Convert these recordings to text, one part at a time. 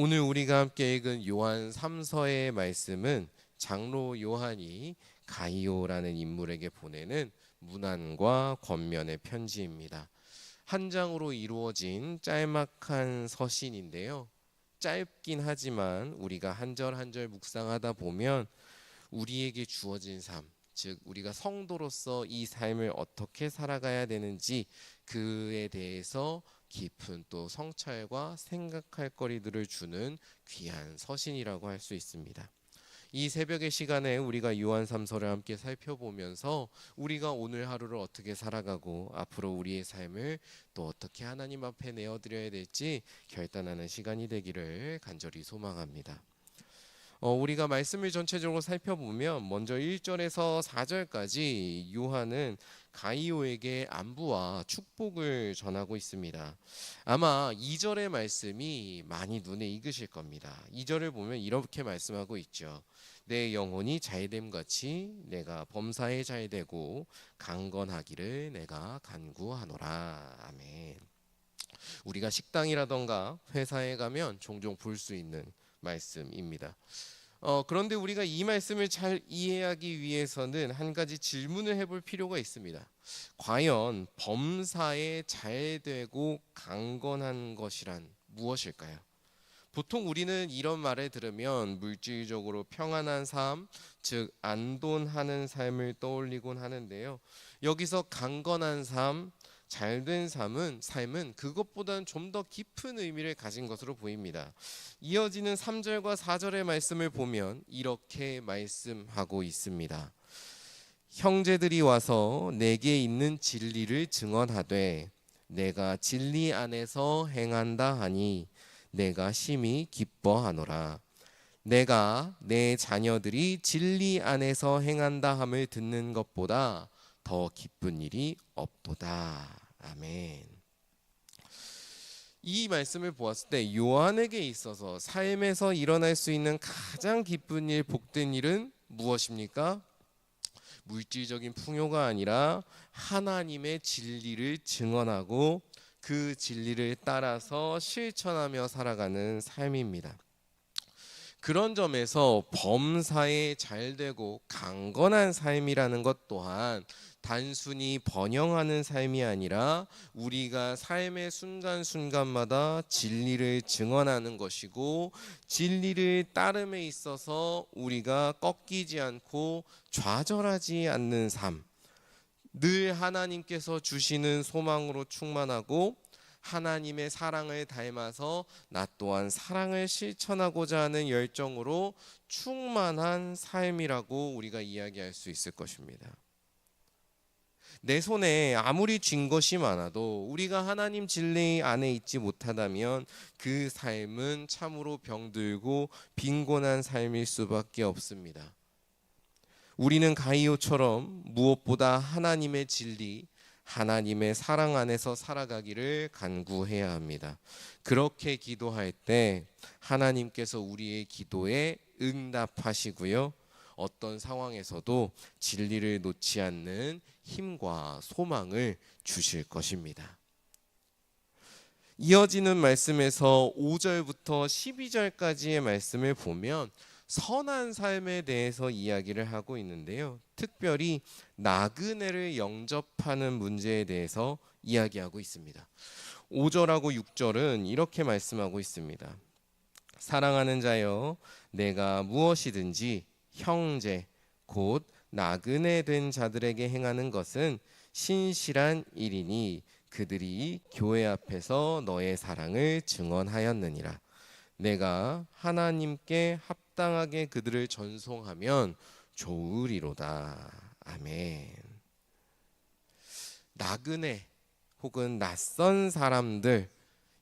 오늘 우리가 함께 읽은 요한 3서의 말씀은 장로 요한이 가이오라는 인물에게 보내는 문안과 권면의 편지입니다. 한 장으로 이루어진 짤막한 서신인데요. 짧긴 하지만 우리가 한 절 한 절 묵상하다 보면 우리에게 주어진 삶, 즉 우리가 성도로서 이 삶을 어떻게 살아가야 되는지 그에 대해서 깊은 또 성찰과 생각할 거리들을 주는 귀한 서신이라고 할 수 있습니다. 이 새벽의 시간에 우리가 요한 3서를 함께 살펴보면서 우리가 오늘 하루를 어떻게 살아가고 앞으로 우리의 삶을 또 어떻게 하나님 앞에 내어드려야 될지 결단하는 시간이 되기를 간절히 소망합니다. 우리가 말씀을 전체적으로 살펴보면 먼저 1절에서 4절까지 요한은 가이오에게 안부와 축복을 전하고 있습니다. 아마 2절의 말씀이 많이 눈에 익으실 겁니다. 2절을 보면 이렇게 말씀하고 있죠. 내 영혼이 잘됨 같이 내가 범사에 잘되고 강건하기를 내가 간구하노라. 아멘. 우리가 식당이라던가 회사에 가면 종종 볼 수 있는 말씀입니다. 그런데 우리가 이 말씀을 잘 이해하기 위해서는 한 가지 질문을 해볼 필요가 있습니다. 과연 범사에 잘되고 강건한 것이란 무엇일까요? 보통 우리는 이런 말을 들으면 물질적으로 평안한 삶, 즉 안돈하는 삶을 떠올리곤 하는데요. 여기서 강건한 삶, 잘된 삶은 그것보다는 좀 더 깊은 의미를 가진 것으로 보입니다. 이어지는 3절과 4절의 말씀을 보면 이렇게 말씀하고 있습니다. 형제들이 와서 내게 있는 진리를 증언하되 내가 진리 안에서 행한다 하니 내가 심히 기뻐하노라. 내가 내 자녀들이 진리 안에서 행한다 함을 듣는 것보다 더 기쁜 일이 없도다. 아멘. 이 말씀을 보았을 때 요한에게 있어서 삶에서 일어날 수 있는 가장 기쁜 일, 복된 일은 무엇입니까? 물질적인 풍요가 아니라 하나님의 진리를 증언하고 그 진리를 따라서 실천하며 살아가는 삶입니다. 그런 점에서 범사에 잘되고 강건한 삶이라는 것 또한 단순히 번영하는 삶이 아니라 우리가 삶의 순간순간마다 진리를 증언하는 것이고 진리를 따름에 있어서 우리가 꺾이지 않고 좌절하지 않는 삶, 늘 하나님께서 주시는 소망으로 충만하고 하나님의 사랑을 닮아서 나 또한 사랑을 실천하고자 하는 열정으로 충만한 삶이라고 우리가 이야기할 수 있을 것입니다. 내 손에 아무리 쥔 것이 많아도 우리가 하나님 진리 안에 있지 못하다면 그 삶은 참으로 병들고 빈곤한 삶일 수밖에 없습니다. 우리는 가이오처럼 무엇보다 하나님의 진리, 하나님의 사랑 안에서 살아가기를 간구해야 합니다. 그렇게 기도할 때 하나님께서 우리의 기도에 응답하시고요. 어떤 상황에서도 진리를 놓지 않는 힘과 소망을 주실 것입니다. 이어지는 말씀에서 5절부터 12절까지의 말씀을 보면 선한 삶에 대해서 이야기를 하고 있는데요. 특별히 나그네를 영접하는 문제에 대해서 이야기하고 있습니다. 5절하고 6절은 이렇게 말씀하고 있습니다. 사랑하는 자여, 내가 무엇이든지 형제 곧 나그네 된 자들에게 행하는 것은 신실한 일이니 그들이 교회 앞에서 너의 사랑을 증언하였느니라. 내가 하나님께 합당하게 그들을 전송하면 좋으리로다. 아멘. 나그네 혹은 낯선 사람들,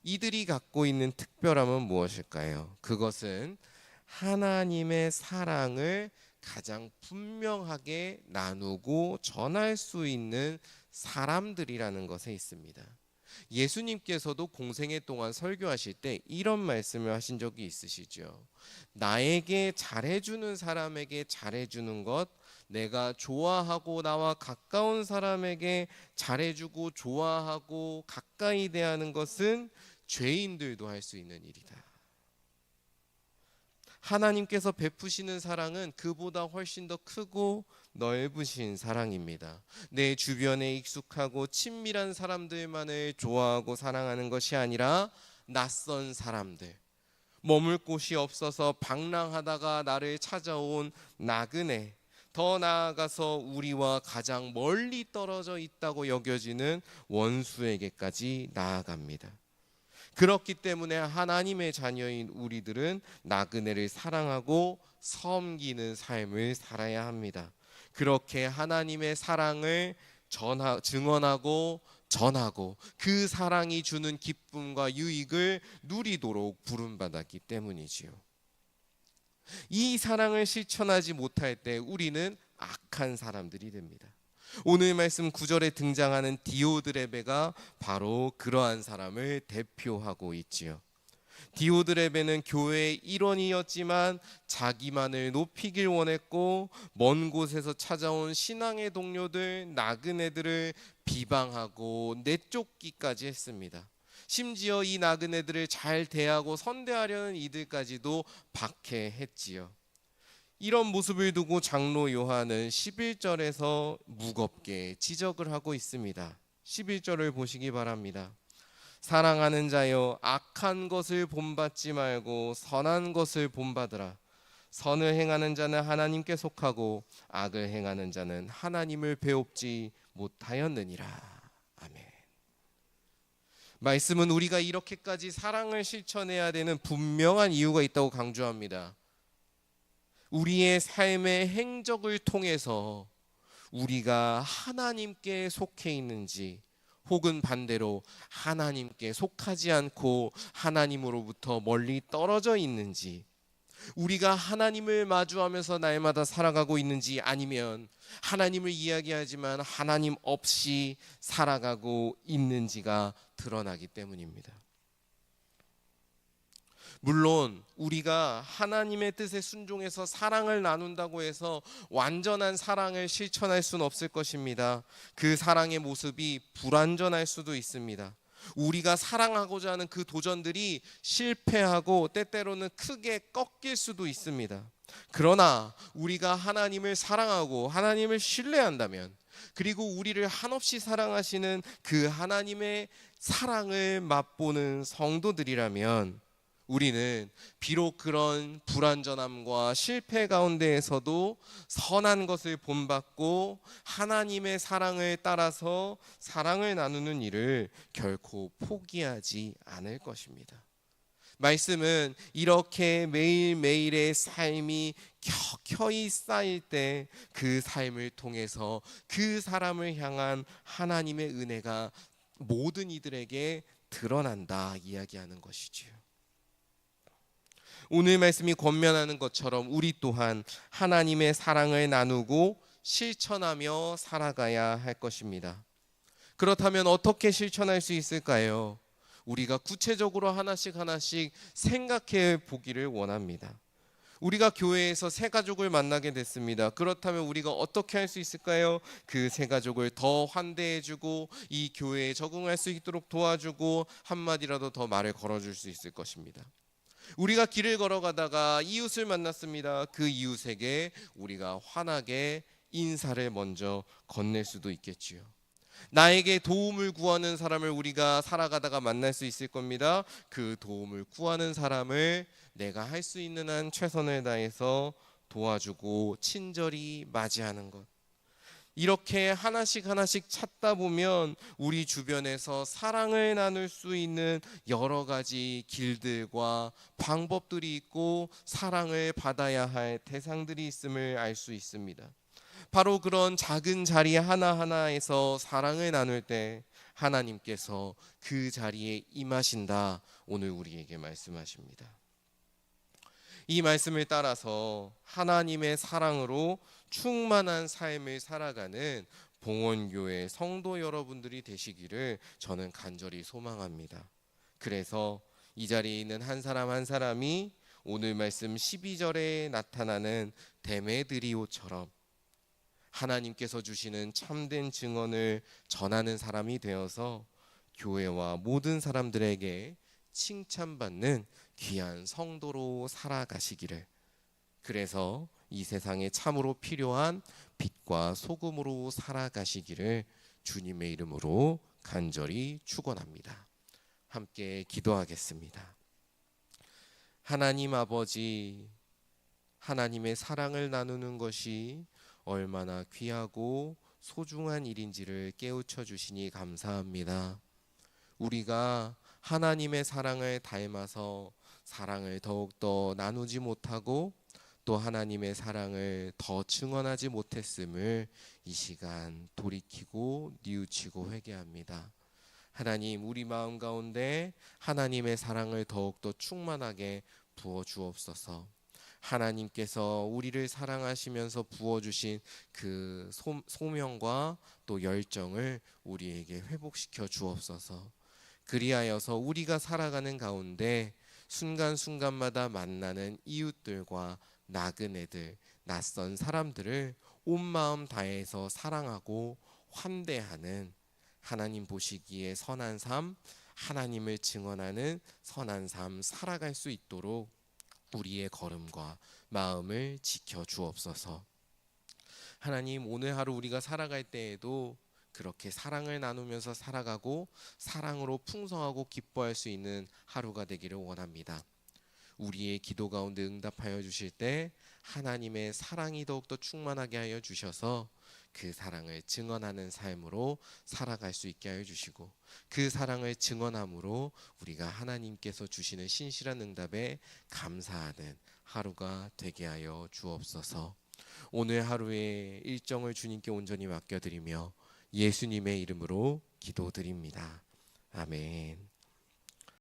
이들이 갖고 있는 특별함은 무엇일까요? 그것은 하나님의 사랑을 가장 분명하게 나누고 전할 수 있는 사람들이라는 것에 있습니다. 예수님께서도 공생애 동안 설교하실 때 이런 말씀을 하신 적이 있으시죠. 나에게 잘해주는 사람에게 잘해주는 것, 내가 좋아하고 나와 가까운 사람에게 잘해주고 좋아하고 가까이 대하는 것은 죄인들도 할 수 있는 일이다. 하나님께서 베푸시는 사랑은 그보다 훨씬 더 크고 넓으신 사랑입니다. 내 주변에 익숙하고 친밀한 사람들만을 좋아하고 사랑하는 것이 아니라 낯선 사람들, 머물 곳이 없어서 방랑하다가 나를 찾아온 나그네, 더 나아가서 우리와 가장 멀리 떨어져 있다고 여겨지는 원수에게까지 나아갑니다. 그렇기 때문에 하나님의 자녀인 우리들은 나그네를 사랑하고 섬기는 삶을 살아야 합니다. 그렇게 하나님의 사랑을 증언하고 전하고 그 사랑이 주는 기쁨과 유익을 누리도록 부름받았기 때문이지요. 이 사랑을 실천하지 못할 때 우리는 악한 사람들이 됩니다. 오늘 말씀 9절에 등장하는 디오드레베가 바로 그러한 사람을 대표하고 있지요. 디오드레베는 교회의 일원이었지만 자기만을 높이길 원했고 먼 곳에서 찾아온 신앙의 동료들, 나그네들을 비방하고 내쫓기까지 했습니다. 심지어 이 나그네들을 잘 대하고 선대하려는 이들까지도 박해했지요. 이런 모습을 두고 장로 요한은 11절에서 무겁게 지적을 하고 있습니다. 11절을 보시기 바랍니다. 사랑하는 자여, 악한 것을 본받지 말고 선한 것을 본받으라. 선을 행하는 자는 하나님께 속하고 악을 행하는 자는 하나님을 배웁지 못하였느니라. 아멘. 말씀은 우리가 이렇게까지 사랑을 실천해야 되는 분명한 이유가 있다고 강조합니다. 우리의 삶의 행적을 통해서 우리가 하나님께 속해 있는지 혹은 반대로 하나님께 속하지 않고 하나님으로부터 멀리 떨어져 있는지, 우리가 하나님을 마주하면서 날마다 살아가고 있는지 아니면 하나님을 이야기하지만 하나님 없이 살아가고 있는지가 드러나기 때문입니다. 물론 우리가 하나님의 뜻에 순종해서 사랑을 나눈다고 해서 완전한 사랑을 실천할 수는 없을 것입니다. 그 사랑의 모습이 불완전할 수도 있습니다. 우리가 사랑하고자 하는 그 도전들이 실패하고 때때로는 크게 꺾일 수도 있습니다. 그러나 우리가 하나님을 사랑하고 하나님을 신뢰한다면, 그리고 우리를 한없이 사랑하시는 그 하나님의 사랑을 맛보는 성도들이라면 우리는 비록 그런 불완전함과 실패 가운데에서도 선한 것을 본받고 하나님의 사랑을 따라서 사랑을 나누는 일을 결코 포기하지 않을 것입니다. 말씀은 이렇게 매일매일의 삶이 켜켜이 쌓일 때 그 삶을 통해서 그 사람을 향한 하나님의 은혜가 모든 이들에게 드러난다 이야기하는 것이지요. 오늘 말씀이 권면하는 것처럼 우리 또한 하나님의 사랑을 나누고 실천하며 살아가야 할 것입니다. 그렇다면 어떻게 실천할 수 있을까요? 우리가 구체적으로 하나씩 생각해 보기를 원합니다. 우리가 교회에서 새 가족을 만나게 됐습니다. 그렇다면 우리가 어떻게 할 수 있을까요? 그 새 가족을 더 환대해주고 이 교회에 적응할 수 있도록 도와주고 한마디라도 더 말을 걸어줄 수 있을 것입니다. 우리가 길을 걸어가다가 이웃을 만났습니다. 그 이웃에게 우리가 환하게 인사를 먼저 건넬 수도 있겠지요. 나에게 도움을 구하는 사람을 우리가 살아가다가 만날 수 있을 겁니다. 그 도움을 구하는 사람을 내가 할 수 있는 한 최선을 다해서 도와주고 친절히 맞이하는 것. 이렇게 하나씩 찾다 보면 우리 주변에서 사랑을 나눌 수 있는 여러 가지 길들과 방법들이 있고 사랑을 받아야 할 대상들이 있음을 알 수 있습니다. 바로 그런 작은 자리 하나하나에서 사랑을 나눌 때 하나님께서 그 자리에 임하신다, 오늘 우리에게 말씀하십니다. 이 말씀을 따라서 하나님의 사랑으로 충만한 삶을 살아가는 봉원교회 성도 여러분들이 되시기를 저는 간절히 소망합니다. 그래서 이 자리에 있는 한 사람 한 사람이 오늘 말씀 12절에 나타나는 데메드리오처럼 하나님께서 주시는 참된 증언을 전하는 사람이 되어서 교회와 모든 사람들에게 칭찬받는 귀한 성도로 살아가시기를, 그래서 이 세상에 참으로 필요한 빛과 소금으로 살아가시기를 주님의 이름으로 간절히 축원합니다. 함께 기도하겠습니다. 하나님 아버지, 하나님의 사랑을 나누는 것이 얼마나 귀하고 소중한 일인지를 깨우쳐 주시니 감사합니다. 우리가 하나님의 사랑을 닮아서 사랑을 더욱더 나누지 못하고 또 하나님의 사랑을 더 증언하지 못했음을 이 시간 돌이키고 뉘우치고 회개합니다. 하나님, 우리 마음 가운데 하나님의 사랑을 더욱더 충만하게 부어 주옵소서. 하나님께서 우리를 사랑하시면서 부어주신 그 소명과 또 열정을 우리에게 회복시켜 주옵소서. 그리하여서 우리가 살아가는 가운데 순간순간마다 만나는 이웃들과 나그네들, 낯선 사람들을 온 마음 다해서 사랑하고 환대하는, 하나님 보시기에 선한 삶, 하나님을 증언하는 선한 삶 살아갈 수 있도록 우리의 걸음과 마음을 지켜 주옵소서. 하나님, 오늘 하루 우리가 살아갈 때에도 그렇게 사랑을 나누면서 살아가고 사랑으로 풍성하고 기뻐할 수 있는 하루가 되기를 원합니다. 우리의 기도 가운데 응답하여 주실 때 하나님의 사랑이 더욱더 충만하게 하여 주셔서 그 사랑을 증언하는 삶으로 살아갈 수 있게 하여 주시고, 그 사랑을 증언함으로 우리가 하나님께서 주시는 신실한 응답에 감사하는 하루가 되게 하여 주옵소서. 오늘 하루의 일정을 주님께 온전히 맡겨드리며 예수님의 이름으로 기도드립니다. 아멘.